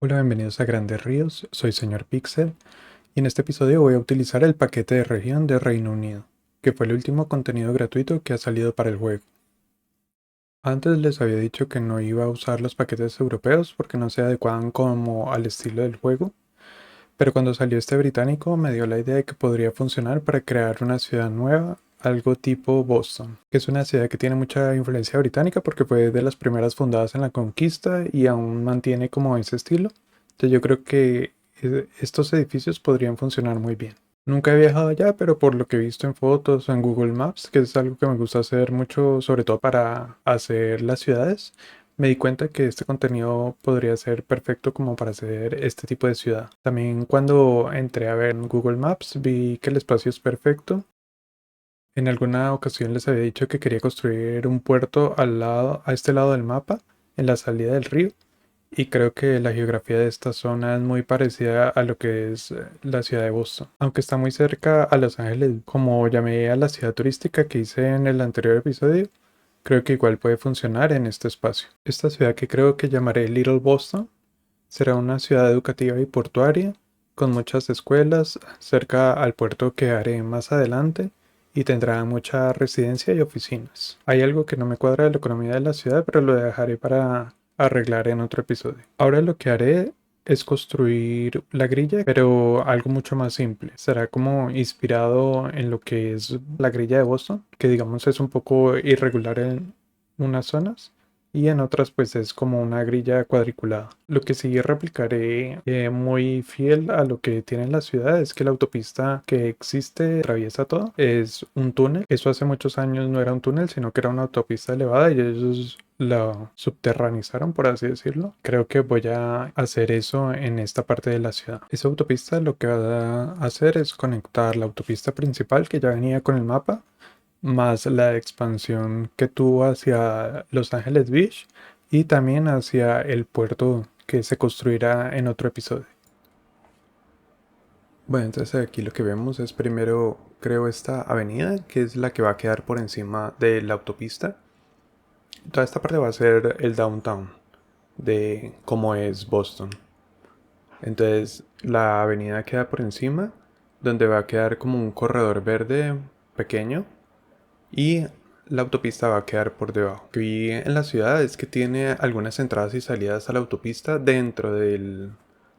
Hola, bienvenidos a Grandes Ríos, soy señor Pixel y en este episodio voy a utilizar el paquete de región de Reino Unido, que fue el último contenido gratuito que ha salido para el juego. Antes les había dicho que no iba a usar los paquetes europeos porque no se adecuaban como al estilo del juego, pero cuando salió este británico me dio la idea de que podría funcionar para crear una ciudad nueva, algo tipo Boston, que es una ciudad que tiene mucha influencia británica porque fue de las primeras fundadas en la conquista y aún mantiene como ese estilo. Entonces yo creo que estos edificios podrían funcionar muy bien. Nunca he viajado allá, pero por lo que he visto en fotos o en Google Maps, que es algo que me gusta hacer mucho, sobre todo para hacer las ciudades, me di cuenta que este contenido podría ser perfecto como para hacer este tipo de ciudad. También cuando entré a ver en Google Maps vi que el espacio es perfecto. En alguna ocasión les había dicho que quería construir un puerto a este lado del mapa, en la salida del río. Y creo que la geografía de esta zona es muy parecida a lo que es la ciudad de Boston. Aunque está muy cerca a Los Ángeles, como llamé a la ciudad turística que hice en el anterior episodio, creo que igual puede funcionar en este espacio. Esta ciudad que creo que llamaré Little Boston será una ciudad educativa y portuaria, con muchas escuelas, cerca al puerto que haré más adelante, y tendrá mucha residencia y oficinas. Hay algo que no me cuadra de la economía de la ciudad, pero lo dejaré para arreglar en otro episodio. Ahora lo que haré es construir la grilla, pero algo mucho más simple. Será como inspirado en lo que es la grilla de Boston, que digamos es un poco irregular en unas zonas y en otras pues es como una grilla cuadriculada. Lo que sí replicaré muy fiel a lo que tiene la ciudad es que la autopista que existe atraviesa todo, es un túnel. Eso hace muchos años no era un túnel, sino que era una autopista elevada y ellos la subterranizaron, por así decirlo. Creo que voy a hacer eso en esta parte de la ciudad. Esa autopista lo que va a hacer es conectar la autopista principal que ya venía con el mapa más la expansión que tuvo hacia Los Ángeles Beach y también hacia el puerto que se construirá en otro episodio. Bueno, entonces aquí lo que vemos es primero, creo, esta avenida, que es la que va a quedar por encima de la autopista. Toda esta parte va a ser el downtown de cómo es Boston. Entonces la avenida queda por encima, donde va a quedar como un corredor verde pequeño y la autopista va a quedar por debajo. Lo que vi en la ciudad es que tiene algunas entradas y salidas a la autopista dentro del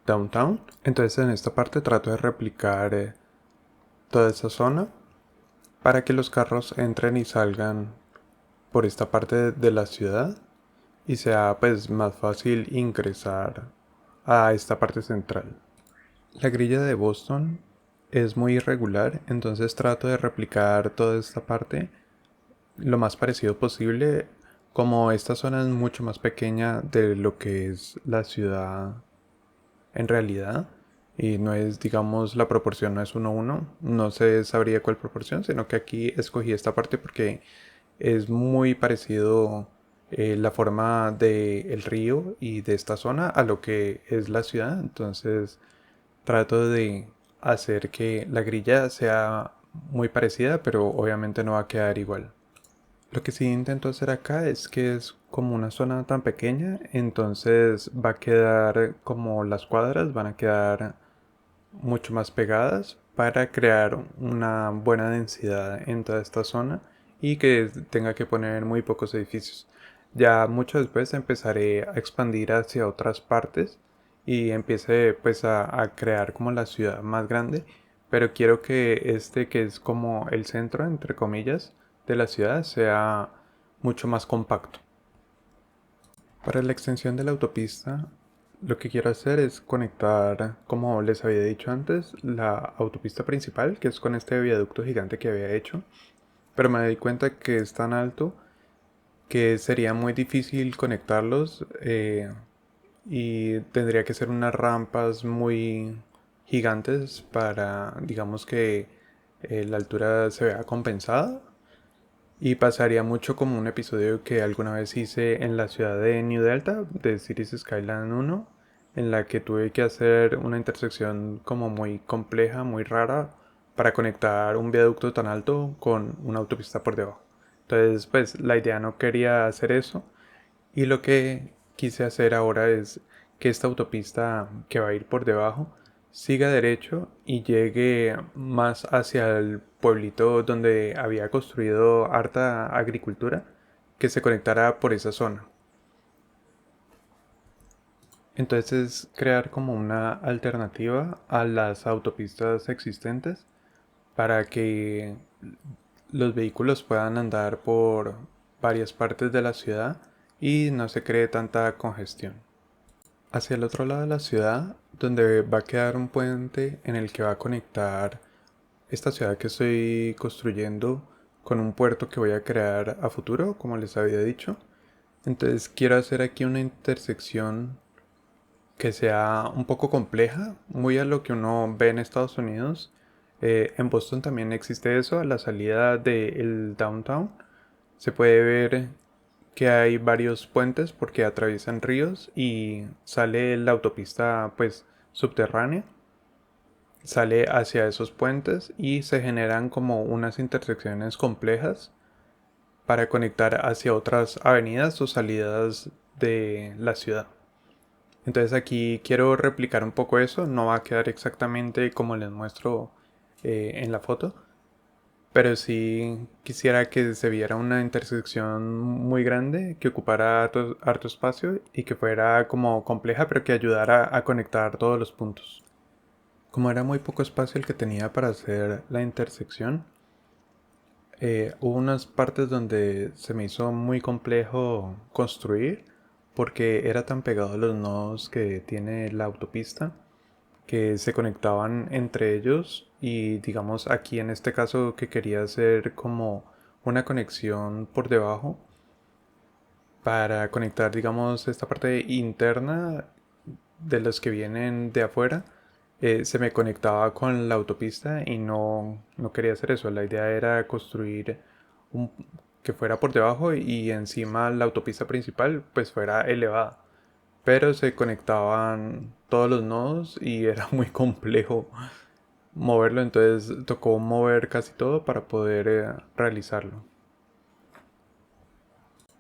downtown. Entonces en esta parte trato de replicar toda esa zona para que los carros entren y salgan por esta parte de la ciudad y sea pues más fácil ingresar a esta parte central. La grilla de Boston es muy irregular, entonces trato de replicar toda esta parte lo más parecido posible. Como esta zona es mucho más pequeña de lo que es la ciudad en realidad y no es, digamos, la proporción no es 1:1, no se sabría cuál proporción, sino que aquí escogí esta parte porque es muy parecido la forma del río y de esta zona a lo que es la ciudad. Entonces trato de hacer que la grilla sea muy parecida, pero obviamente no va a quedar igual. Lo que sí intento hacer acá es que es como una zona tan pequeña, entonces va a quedar como las cuadras van a quedar mucho más pegadas para crear una buena densidad en toda esta zona y que tenga que poner muy pocos edificios. Ya mucho después empezaré a expandir hacia otras partes y empiece pues a crear como la ciudad más grande, pero quiero que este que es como el centro entre comillas de la ciudad sea mucho más compacto. Para la extensión de la autopista, lo que quiero hacer es conectar, como les había dicho antes, la autopista principal, que es con este viaducto gigante que había hecho, pero me di cuenta que es tan alto que sería muy difícil conectarlos y tendría que ser unas rampas muy gigantes para, digamos que la altura se vea compensada. Y pasaría mucho como un episodio que alguna vez hice en la ciudad de New Delta, de Cities Skyline 1, en la que tuve que hacer una intersección como muy compleja, muy rara, para conectar un viaducto tan alto con una autopista por debajo. Entonces, pues la idea no quería hacer eso. Y lo que quise hacer ahora es que esta autopista que va a ir por debajo siga derecho y llegue más hacia el pueblito donde había construido harta agricultura, que se conectara por esa zona. Entonces crear como una alternativa a las autopistas existentes para que los vehículos puedan andar por varias partes de la ciudad y no se cree tanta congestión. Hacia el otro lado de la ciudad, donde va a quedar un puente en el que va a conectar esta ciudad que estoy construyendo con un puerto que voy a crear a futuro, como les había dicho. Entonces quiero hacer aquí una intersección que sea un poco compleja, muy a lo que uno ve en Estados Unidos. En Boston también existe eso, a la salida del downtown. Se puede ver que hay varios puentes porque atraviesan ríos y sale la autopista pues subterránea. Sale hacia esos puentes y se generan como unas intersecciones complejas para conectar hacia otras avenidas o salidas de la ciudad. Entonces aquí quiero replicar un poco eso, no va a quedar exactamente como les muestro en la foto, pero sí quisiera que se viera una intersección muy grande, que ocupara harto espacio y que fuera como compleja, pero que ayudara a conectar todos los puntos. Como era muy poco espacio el que tenía para hacer la intersección, hubo unas partes donde se me hizo muy complejo construir porque era tan pegado a los nodos que tiene la autopista que se conectaban entre ellos y digamos aquí en este caso que quería hacer como una conexión por debajo para conectar digamos esta parte interna de los que vienen de afuera, se me conectaba con la autopista y no quería hacer eso. La idea era construir un, que fuera por debajo y encima la autopista principal pues fuera elevada. Pero se conectaban todos los nodos y era muy complejo moverlo, entonces tocó mover casi todo para poder realizarlo.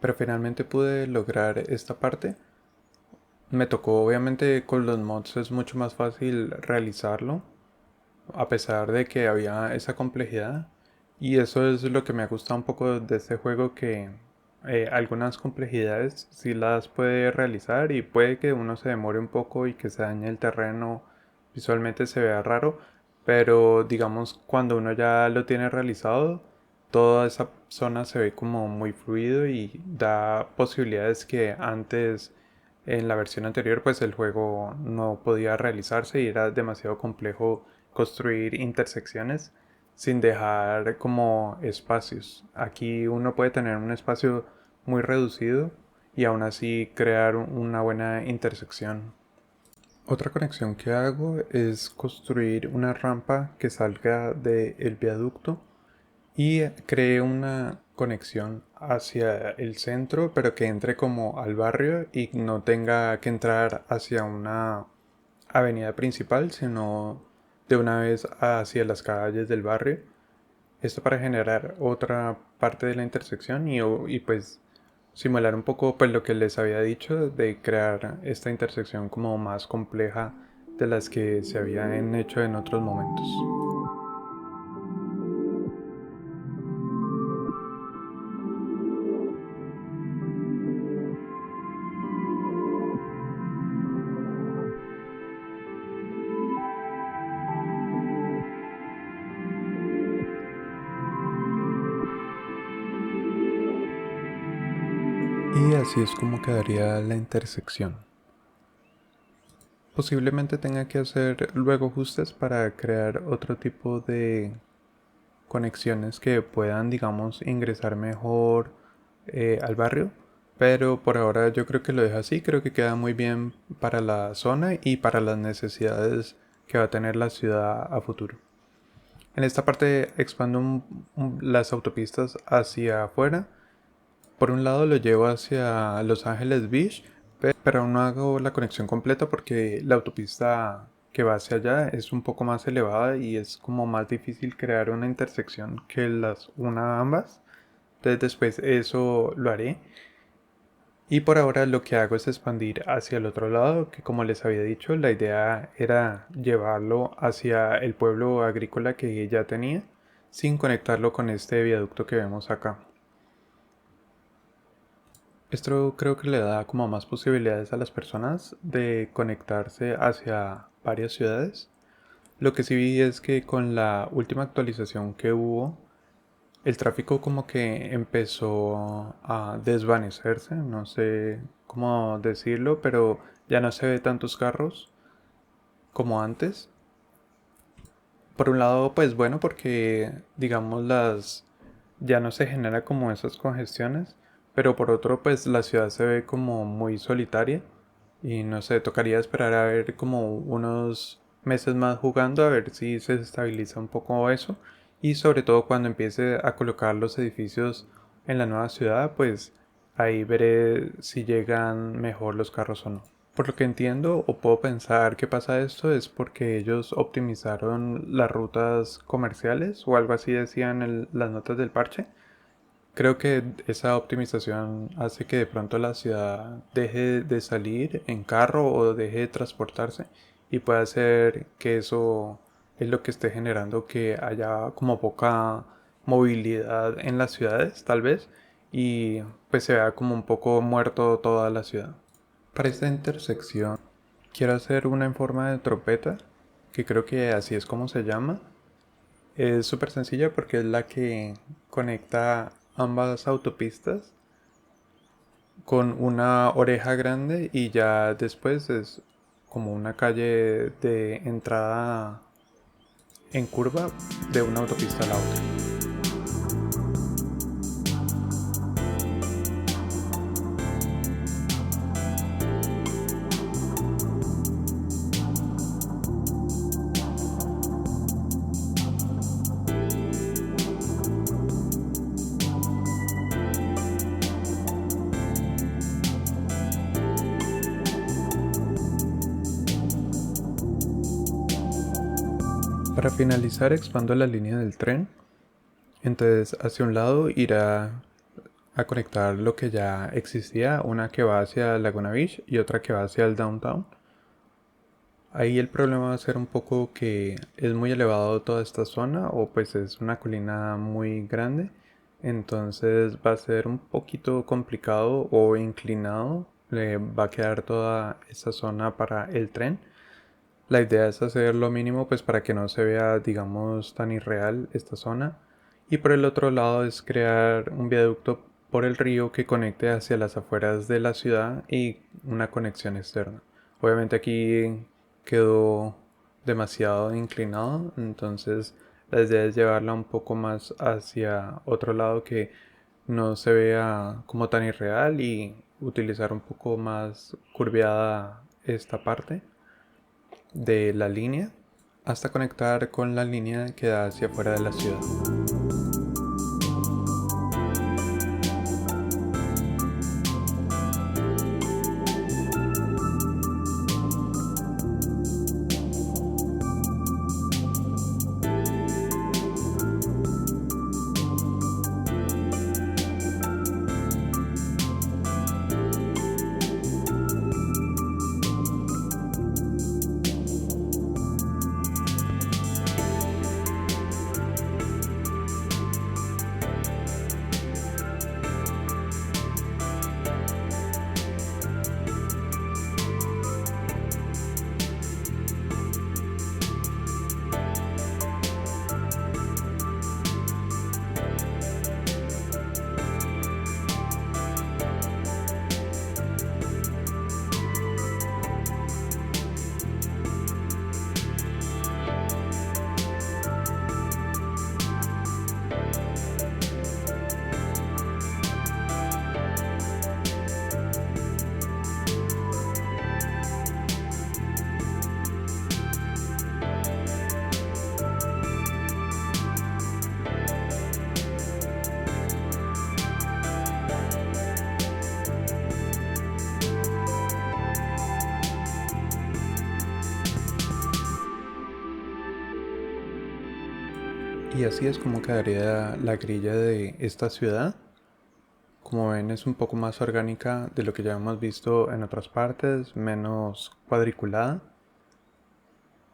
Pero finalmente pude lograr esta parte. Me tocó, obviamente con los mods es mucho más fácil realizarlo, a pesar de que había esa complejidad. Y eso es lo que me gusta un poco de este juego, que algunas complejidades sí las puede realizar y puede que uno se demore un poco y que se dañe el terreno, visualmente se vea raro, pero digamos cuando uno ya lo tiene realizado, toda esa zona se ve como muy fluido y da posibilidades que antes en la versión anterior pues el juego no podía realizarse y era demasiado complejo construir intersecciones sin dejar como espacios. Aquí uno puede tener un espacio muy reducido y aún así crear una buena intersección. Otra conexión que hago es construir una rampa que salga del viaducto y cree una conexión hacia el centro, pero que entre como al barrio y no tenga que entrar hacia una avenida principal, sino de una vez hacia las calles del barrio. Esto para generar otra parte de la intersección y pues simular un poco pues lo que les había dicho de crear esta intersección como más compleja de las que se habían hecho en otros momentos. Y así es como quedaría la intersección. Posiblemente tenga que hacer luego ajustes para crear otro tipo de conexiones que puedan, digamos, ingresar mejor al barrio. Pero por ahora yo creo que lo dejo así, creo que queda muy bien para la zona y para las necesidades que va a tener la ciudad a futuro. En esta parte expando las autopistas hacia afuera. Por un lado lo llevo hacia Los Ángeles Beach, pero aún no hago la conexión completa porque la autopista que va hacia allá es un poco más elevada y es como más difícil crear una intersección que las una ambas. Entonces después eso lo haré. Y por ahora lo que hago es expandir hacia el otro lado, que como les había dicho, la idea era llevarlo hacia el pueblo agrícola que ya tenía, sin conectarlo con este viaducto que vemos acá. Esto creo que le da como más posibilidades a las personas de conectarse hacia varias ciudades. Lo que sí vi es que con la última actualización que hubo, el tráfico como que empezó a desvanecerse, no sé cómo decirlo, pero ya no se ve tantos carros como antes. Por un lado, pues bueno, porque digamos ya no se genera como esas congestiones, pero por otro, pues la ciudad se ve como muy solitaria y no sé, tocaría esperar a ver como unos meses más jugando a ver si se estabiliza un poco eso y sobre todo cuando empiece a colocar los edificios en la nueva ciudad, pues ahí veré si llegan mejor los carros o no. Por lo que entiendo o puedo pensar que pasa esto es porque ellos optimizaron las rutas comerciales o algo así decían las notas del parche. Creo que esa optimización hace que de pronto la ciudad deje de salir en carro o deje de transportarse y puede hacer que eso es lo que esté generando que haya como poca movilidad en las ciudades tal vez y pues se vea como un poco muerto toda la ciudad. Para esta intersección quiero hacer una en forma de trompeta, que creo que así es como se llama. Es súper sencilla porque es la que conecta ambas autopistas con una oreja grande y ya después es como una calle de entrada en curva de una autopista a la otra. Para finalizar expando la línea del tren, entonces hacia un lado irá a conectar lo que ya existía, una que va hacia Laguna Beach y otra que va hacia el downtown. Ahí el problema va a ser un poco que es muy elevado toda esta zona o pues es una colina muy grande. Entonces va a ser un poquito complicado o inclinado. Le va a quedar toda esta zona para el tren. La idea es hacer lo mínimo pues para que no se vea digamos tan irreal esta zona. Y por el otro lado es crear un viaducto por el río que conecte hacia las afueras de la ciudad y una conexión externa. Obviamente aquí quedó demasiado inclinado, entonces la idea es llevarla un poco más hacia otro lado que no se vea como tan irreal y utilizar un poco más curveada esta parte de la línea hasta conectar con la línea que da hacia afuera de la ciudad. Y así es como quedaría la grilla de esta ciudad, Como ven, es un poco más orgánica de lo que ya hemos visto en otras partes, menos cuadriculada.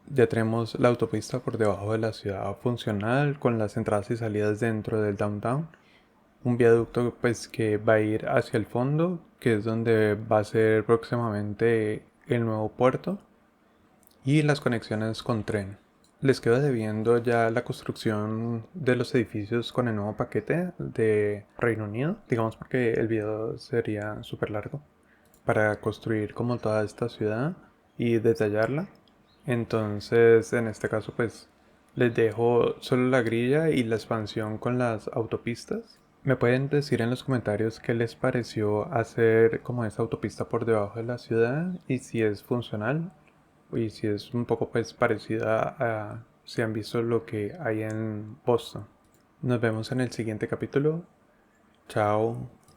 Ya tenemos la autopista por debajo de la ciudad funcional, con las entradas y salidas dentro del downtown. Un viaducto pues que va a ir hacia el fondo, que es donde va a ser próximamente el nuevo puerto, y las conexiones con tren. Les quedo debiendo ya la construcción de los edificios con el nuevo paquete de Reino Unido, digamos porque el video sería súper largo, para construir como toda esta ciudad y detallarla. Entonces, en este caso, pues les dejo solo la grilla y la expansión con las autopistas. Me pueden decir en los comentarios qué les pareció hacer como esta autopista por debajo de la ciudad y si es funcional y si es un poco pues parecida a si han visto lo que hay en Boston. Nos vemos en el siguiente capítulo. Chao.